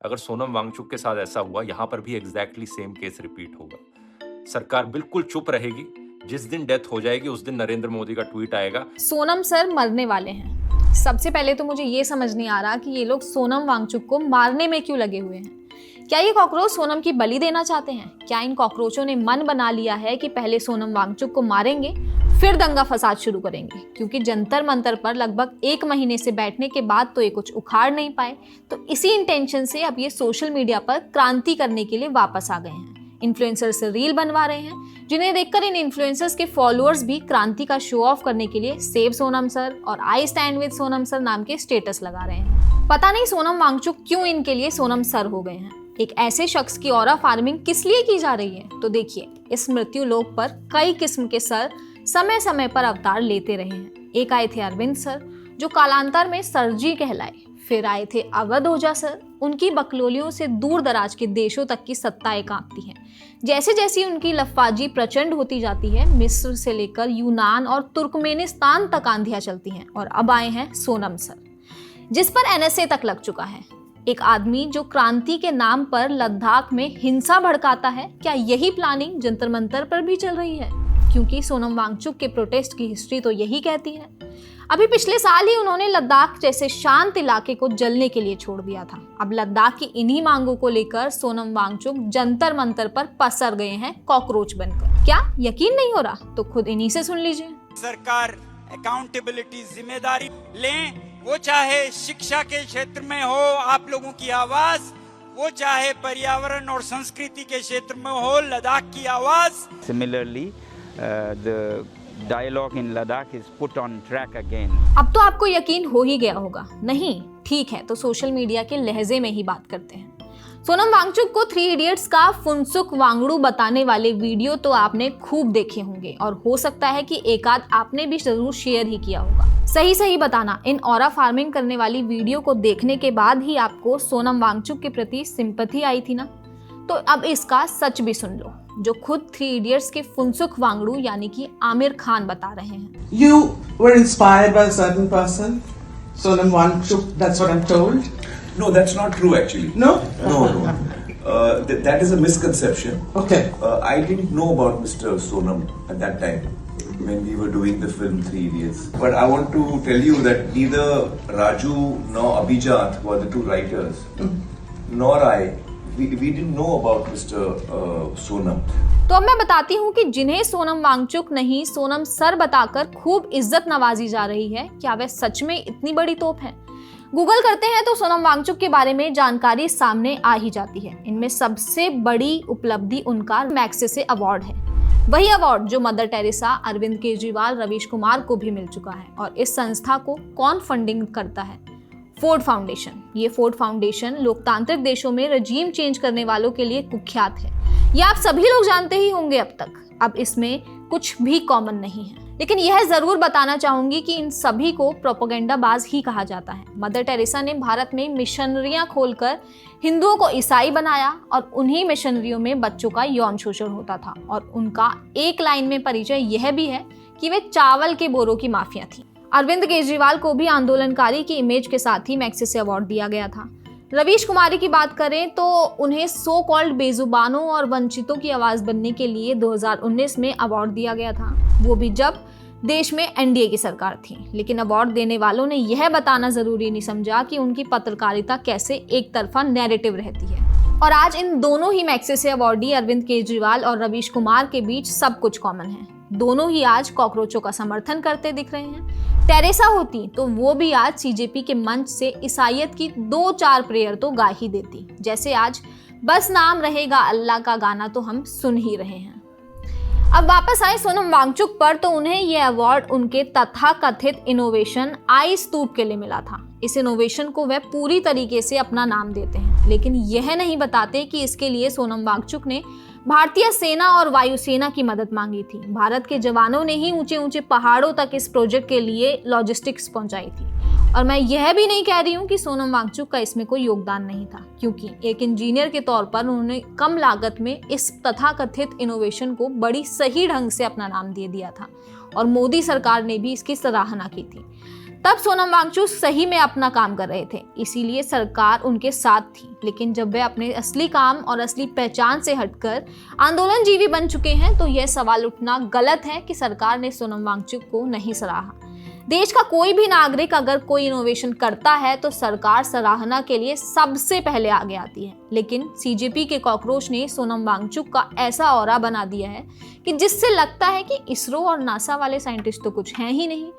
अगर सोनम वांगचुक के साथ ऐसा हुआ, यहाँ पर भी एग्जैक्टली सेम केस रिपीट होगा। सरकार बिल्कुल चुप रहेगी। जिस दिन डेथ हो जाएगी उस दिन नरेंद्र मोदी का ट्वीट आएगा, सोनम सर मरने वाले हैं। सबसे पहले तो मुझे ये समझ नहीं आ रहा कि ये लोग सोनम वांगचुक को मारने में क्यों लगे हुए हैं। क्या ये कॉकरोच सोनम की बलि देना चाहते हैं? क्या इन कॉकरोचों ने मन बना लिया है कि पहले सोनम वांगचुक को मारेंगे फिर दंगा फसाद शुरू करेंगे? क्योंकि जंतर मंतर पर लगभग 1 महीने से बैठने के बाद तो ये कुछ उखाड़ नहीं पाए, तो इसी इंटेंशन से अब ये सोशल मीडिया पर क्रांति करने के लिए वापस आ गए हैं। इन्फ्लुएंसर से रील बनवा रहे हैं, जिन्हें देखकर इन इन्फ्लुएंसर्स के फॉलोअर्स भी क्रांति का शो ऑफ करने के लिए सेव सोनम सर और I stand with Sonam sir नाम के स्टेटस लगा रहे हैं। पता नहीं सोनम वांगचुक क्यों इनके लिए सोनम सर हो गए हैं। एक ऐसे शख्स की ऑरा फार्मिंग किस लिए की जा रही है? तो देखिए, इस मृत्यु लोक पर कई किस्म के सर समय समय पर अवतार लेते रहे हैं। एक आए थे अरविंद सर, जो कालांतर में सरजी कहलाए। फिर आए थे अवध ओझा सर, उनकी बकलोलियों से दूर दराज के देशों तक की सत्ताएं कांपती हैं। जैसे जैसी उनकी लफ्फाजी प्रचंड होती जाती है, मिस्र से लेकर यूनान और तुर्कमेनिस्तान तक आंधियां चलती हैं। और अब आए हैं सोनम सर, जिस पर एनएसए तक लग चुका है। एक आदमी जो क्रांति के नाम पर लद्दाख में हिंसा भड़काता है, क्या यही प्लानिंग जंतर मंतर पर भी चल रही है? क्योंकि सोनम वांगचुक के प्रोटेस्ट की हिस्ट्री तो यही कहती है। अभी पिछले साल ही उन्होंने लद्दाख जैसे शांत इलाके को जलने के लिए छोड़ दिया था। अब लद्दाख की इन्हीं मांगों को लेकर सोनम वांगचुक जंतर मंतर पर पसर गए हैं कॉकरोच बनकर। क्या यकीन नहीं हो रहा? तो खुद इन्हीं से सुन लीजिए। सरकार अकाउंटेबिलिटी, जिम्मेदारी लें, वो चाहे शिक्षा के क्षेत्र में हो आप लोगों की आवाज, वो चाहे पर्यावरण और संस्कृति के क्षेत्र में हो लद्दाख की आवाज। Similarly, the dialogue in Ladakh is put on track again. अब तो आपको यकीन हो ही गया होगा। नहीं, ठीक है, तो सोशल मीडिया के लहजे में ही बात करते हैं। सोनम वांगचुक को 3 इडियट्स का फुनसुक वांगड़ू बताने वाले वीडियो तो आपने खूब देखे होंगे, और हो सकता है कि एक आध आपने भी जरूर शेयर ही किया होगा। सही सही बताना, इन ऑरा फार्मिंग करने वाली वीडियो को देखने के बाद ही आपको सोनम वांगचुक के प्रति सिंपैथी आई थी ना? तो अब इसका सच भी सुन लो, जो खुद 3 इडियट्स के फुनसुक वांगड़ू यानी कि आमिर खान बता रहे हैं। You were inspired by a certain person, Sonam Wangchuk. That's what I'm told. No, that's not true actually. No. No. That is a misconception. Okay. I didn't know about Mr. Sonam at that time when we were doing the film 3 Idiots. But I want to tell you that neither Raju nor Abhijat, who are the 2 writers, nor I, we didn't know about Mr. Sonam. तो अब मैं बताती हूँ कि जिन्हें सोनम वांगचुक नहीं Sonam sir बताकर खूब इज्जत नवाजी जा रही है, क्या वे सच में इतनी बड़ी तोप है? गूगल करते हैं तो सोनम वांगचुक के बारे में जानकारी सामने आ ही जाती है। इनमें सबसे बड़ी उपलब्धि उनका मैग्सेसे अवार्ड है, वही अवार्ड जो मदर टेरेसा, अरविंद केजरीवाल, रवीश कुमार को भी मिल चुका है। और इस संस्था को कौन फंडिंग करता है? Ford foundation. ये फोर्ड फाउंडेशन लोकतांत्रिक देशों में रजीम चेंज करने वालों के लिए कुख्यात है। ये आप सभी लोग जानते ही होंगे अब तक। अब इसमें कुछ भी कॉमन नहीं है, लेकिन यह जरूर बताना चाहूंगी कि इन सभी को प्रोपेगेंडाबाज ही कहा जाता है। मदर टेरेसा ने भारत में मिशनरियां खोलकर हिंदुओं को ईसाई बनाया, और उन्हीं मिशनरियों में बच्चों का यौन शोषण होता था। और उनका एक लाइन में परिचय यह भी है कि वे चावल के बोरों की माफिया थी। अरविंद केजरीवाल को भी आंदोलनकारी की इमेज के साथ ही मैग्सेसे अवार्ड दिया गया था। रवीश कुमारी की बात करें तो उन्हें सो कॉल्ड बेजुबानों और वंचितों की आवाज बनने के लिए 2019 में अवार्ड दिया गया था, वो भी जब देश में एनडीए की सरकार थी। लेकिन अवार्ड देने वालों ने यह बताना जरूरी नहीं समझा कि उनकी पत्रकारिता कैसे एक तरफा नैरेटिव रहती है। और आज इन दोनों ही मैग्सेसे अवार्डी अरविंद केजरीवाल और रवीश कुमार के बीच सब कुछ कॉमन है। दोनों ही आज कॉकरोचों का समर्थन करते दिख रहे हैं। टेरेसा होती तो वो भी आज सीजेपी के मंच से ईसाइयत की 2-4 प्रेयर तो गा ही देती, जैसे आज बस नाम रहेगा अल्लाह का गाना तो हम सुन ही रहे हैं। अब वापस आए सोनम वांगचुक पर, तो उन्हें यह अवार्ड उनके तथाकथित इनोवेशन आई स्तूप के लिए मिला था। इस इनोवेशन को वह पूरी तरीके से अपना नाम देते हैं, लेकिन यह नहीं बताते कि इसके लिए सोनम वांगचुक ने भारतीय सेना और वायुसेना की मदद मांगी थी। भारत के जवानों ने ही ऊंचे ऊंचे पहाड़ों तक इस प्रोजेक्ट के लिए लॉजिस्टिक्स पहुंचाई थी। और मैं यह भी नहीं कह रही हूँ कि सोनम वांगचुक का इसमें कोई योगदान नहीं था, क्योंकि एक इंजीनियर के तौर पर उन्होंने कम लागत में इस तथाकथित इनोवेशन को बड़ी सही ढंग से अपना नाम दे दिया था, और मोदी सरकार ने भी इसकी सराहना की थी। तब सोनम वांगचुक सही में अपना काम कर रहे थे, इसीलिए सरकार उनके साथ थी। लेकिन जब वे अपने असली काम और असली पहचान से हटकर आंदोलनजीवी बन चुके हैं तो यह सवाल उठना गलत है कि सरकार ने सोनम वांगचुक को नहीं सराहा। देश का कोई भी नागरिक अगर कोई इनोवेशन करता है तो सरकार सराहना के लिए सबसे पहले आगे आती है। लेकिन सीजेपी के कॉकरोच ने सोनम वांगचुक का ऐसा ऑरा बना दिया है कि जिससे लगता है कि इसरो और नासा वाले साइंटिस्ट तो कुछ हैं ही नहीं,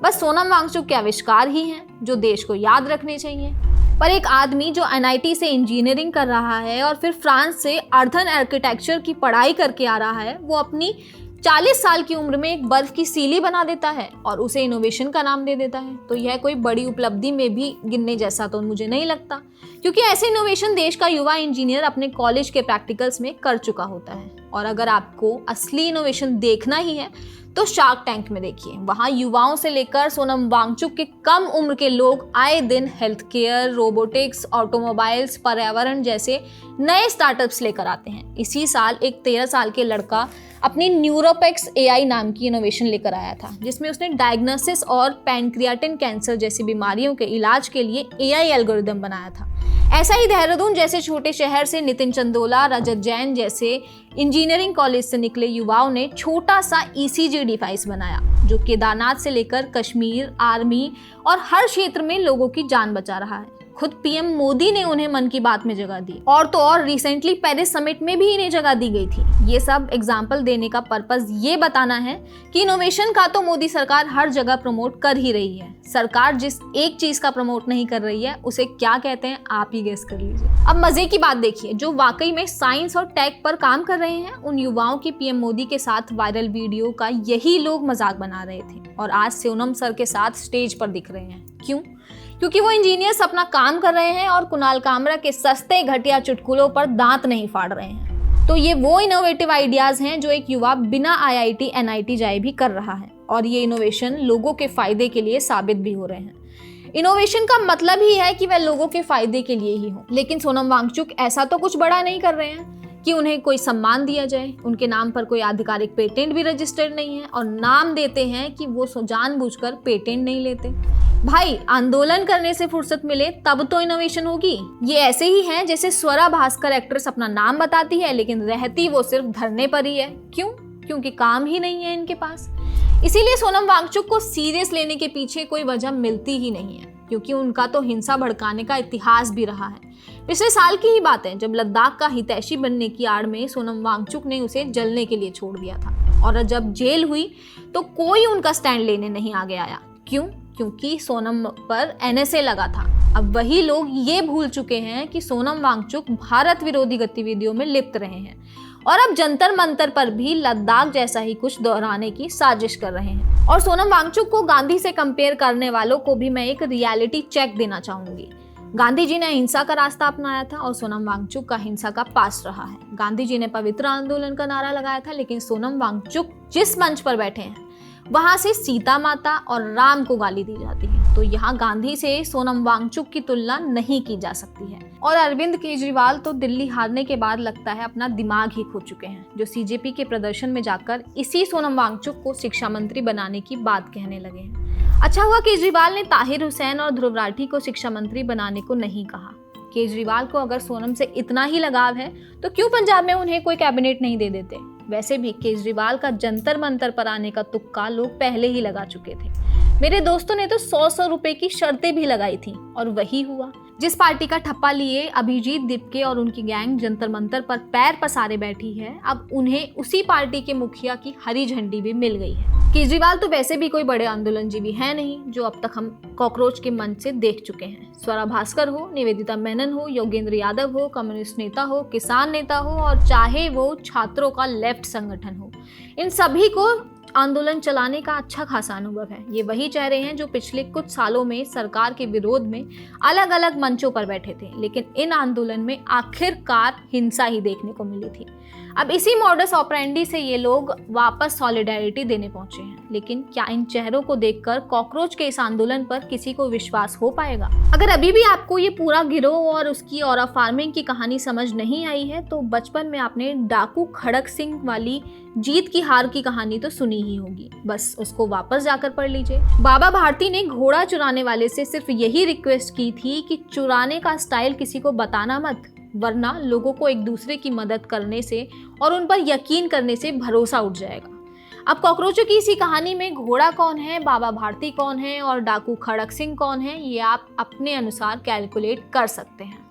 बस सोनम वांगचुक के आविष्कार ही हैं जो देश को याद रखने चाहिए। पर एक आदमी जो एनआईटी से इंजीनियरिंग कर रहा है और फिर फ्रांस से अर्धन आर्किटेक्चर की पढ़ाई करके आ रहा है, वो अपनी 40 साल की उम्र में एक बर्फ की सीली बना देता है और उसे इनोवेशन का नाम दे देता है। तो यह कोई बड़ी उपलब्धि में भी गिनने जैसा तो मुझे नहीं लगता, क्योंकि ऐसे इनोवेशन देश का युवा इंजीनियर अपने कॉलेज के प्रैक्टिकल्स में कर चुका होता है। और अगर आपको असली इनोवेशन देखना ही है तो शार्क टैंक में देखिए, वहाँ युवाओं से लेकर सोनम वांगचुक के कम उम्र के लोग आए दिन हेल्थ केयर, रोबोटिक्स, ऑटोमोबाइल्स, पर्यावरण जैसे नए स्टार्टअप्स लेकर आते हैं। इसी साल एक 13 साल के लड़का अपनी न्यूरोपेक्स एआई नाम की इनोवेशन लेकर आया था, जिसमें उसने डायग्नोसिस और पैनक्रियाटिन कैंसर जैसी बीमारियों के इलाज के लिए एआई एल्गोरिदम बनाया था। ऐसा ही देहरादून जैसे छोटे शहर से नितिन चंदोला, रजत जैन जैसे इंजीनियरिंग कॉलेज से निकले युवाओं ने छोटा सा ईसीजी डिवाइस बनाया, जो केदारनाथ से लेकर कश्मीर, आर्मी और हर क्षेत्र में लोगों की जान बचा रहा है। खुद पीएम मोदी ने उन्हें मन की बात में जगह दी, और तो और रिसेंटली पेरिस समिट में भी इन्हें जगह दी गई थी। ये सब एग्जाम्पल देने का पर्पस ये बताना है कि इनोवेशन का तो मोदी सरकार हर जगह प्रमोट कर ही रही है। सरकार जिस एक चीज का प्रमोट नहीं कर रही है उसे क्या कहते हैं, आप ही गेस कर लीजिए। अब मजे की बात देखिए, जो वाकई में साइंस और टेक पर काम कर रहे हैं उन युवाओं की पीएम मोदी के साथ वायरल वीडियो का यही लोग मजाक बना रहे थे, और आज सोनम सर के साथ स्टेज पर दिख रहे हैं। क्यों? क्योंकि वो इंजीनियर्स अपना काम कर रहे हैं और कुणाल कामरा के सस्ते घटिया चुटकुलों पर दांत नहीं फाड़ रहे हैं। तो ये वो इनोवेटिव आइडियाज हैं जो एक युवा बिना आईआईटी एनआईटी जाए भी कर रहा है, और ये इनोवेशन लोगों के फायदे के लिए साबित भी हो रहे हैं। इनोवेशन का मतलब ही है कि वह लोगों के फायदे के लिए ही हो। लेकिन सोनम वांगचुक ऐसा तो कुछ बड़ा नहीं कर रहे हैं कि उन्हें कोई सम्मान दिया जाए। उनके नाम पर कोई आधिकारिक पेटेंट भी रजिस्टर्ड नहीं है, और नाम देते हैं कि वो जानबूझकर पेटेंट नहीं लेते। भाई, आंदोलन करने से फुर्सत मिले तब तो इनोवेशन होगी। ये ऐसे ही है जैसे स्वरा भास्कर एक्ट्रेस अपना नाम बताती है लेकिन रहती वो सिर्फ धरने पर ही है। क्यों? क्योंकि काम ही नहीं है इनके पास। इसीलिए सोनम वांगचुक को सीरियस लेने के पीछे कोई वजह मिलती ही नहीं है, क्योंकि उनका तो हिंसा भड़काने का इतिहास भी रहा है। पिछले साल की ही बात है जब लद्दाख का हितैषी बनने की आड़ में सोनम वांगचुक ने उसे जलने के लिए छोड़ दिया था, और जब जेल हुई तो कोई उनका स्टैंड लेने नहीं आगे आया। क्यों? क्योंकि सोनम पर एनएसए लगा था। अब वही लोग ये भूल चुके हैं कि सोनम वांगचुक भारत विरोधी गतिविधियों में लिप्त रहे हैं, और अब जंतर मंतर पर भी लद्दाख जैसा ही कुछ दोहराने की साजिश कर रहे हैं। और सोनम वांगचुक को गांधी से कंपेयर करने वालों को भी मैं एक रियलिटी चेक देना चाहूंगी। गांधी जी ने अहिंसा का रास्ता अपनाया था और सोनम वांगचुक का हिंसा का पास रहा है। गांधी जी ने पवित्र आंदोलन का नारा लगाया था, लेकिन सोनम वांगचुक जिस मंच पर बैठे हैं वहां से सीता माता और राम को गाली दी जाती है। तो यहाँ गांधी से सोनम वांगचुक की तुलना नहीं की जा सकती है। और अरविंद केजरीवाल तो दिल्ली हारने के बाद लगता है अपना दिमाग ही खो चुके हैं, जो सीजेपी के प्रदर्शन में जाकर इसी सोनम वांगचुक को शिक्षा मंत्री बनाने की बात कहने लगे हैं। अच्छा हुआ केजरीवाल ने ताहिर हुसैन और ध्रुव राठी को शिक्षा मंत्री बनाने को नहीं कहा। केजरीवाल को अगर सोनम से इतना ही लगाव है तो क्यों पंजाब में उन्हें कोई कैबिनेट नहीं दे देते। वैसे भी केजरीवाल का जंतर मंतर पर आने का तुक्का लोग पहले ही लगा चुके थे। मेरे दोस्तों ने तो 100-100 रुपए की शर्तें भी लगाई थी, और वही हुआ। जिस पार्टी का ठप्पा लिए अभिजीत दीपके और उनकी गैंग जंतर मंतर पर पैर पसारे बैठी है, अब उन्हें उसी पार्टी के मुखिया की हरी झंडी भी मिल गई है। केजरीवाल तो वैसे भी कोई बड़े आंदोलनजीवी है नहीं, जो अब तक हम कॉकरोच के मंच से देख चुके हैं। स्वरा भास्कर हो, निवेदिता मेनन हो, योगेंद्र यादव हो, कम्युनिस्ट नेता हो, किसान नेता हो, और चाहे वो छात्रों का लेफ्ट संगठन हो, इन सभी को आंदोलन चलाने का अच्छा खासा अनुभव है। ये वही चेहरे हैं जो पिछले कुछ सालों में सरकार के विरोध में अलग अलग मंचों पर बैठे थे, लेकिन इन आंदोलन में आखिरकार हिंसा ही देखने को मिली थी। अब इसी मॉडस ऑपरेंडी से ये लोग वापस सॉलिडेरिटी देने पहुंचे हैं। लेकिन क्या इन चेहरों को देखकर कॉकरोच के इस आंदोलन पर किसी को विश्वास हो पाएगा? अगर अभी भी आपको ये पूरा गिरोह और उसकी ऑरा फार्मिंग की कहानी समझ नहीं आई है तो बचपन में आपने डाकू खड़क सिंह वाली जीत की हार की कहानी तो सुनी ही होगी, बस उसको वापस जाकर पढ़ लीजिए। बाबा भारती ने घोड़ा चुराने वाले से सिर्फ यही रिक्वेस्ट की थी कि चुराने का स्टाइल किसी को बताना मत, वरना लोगों को एक दूसरे की मदद करने से और उन पर यकीन करने से भरोसा उठ जाएगा। अब कॉकरोचों की इसी कहानी में घोड़ा कौन है, बाबा भारती कौन है और डाकू खड़क सिंह कौन है, ये आप अपने अनुसार कैलकुलेट कर सकते हैं।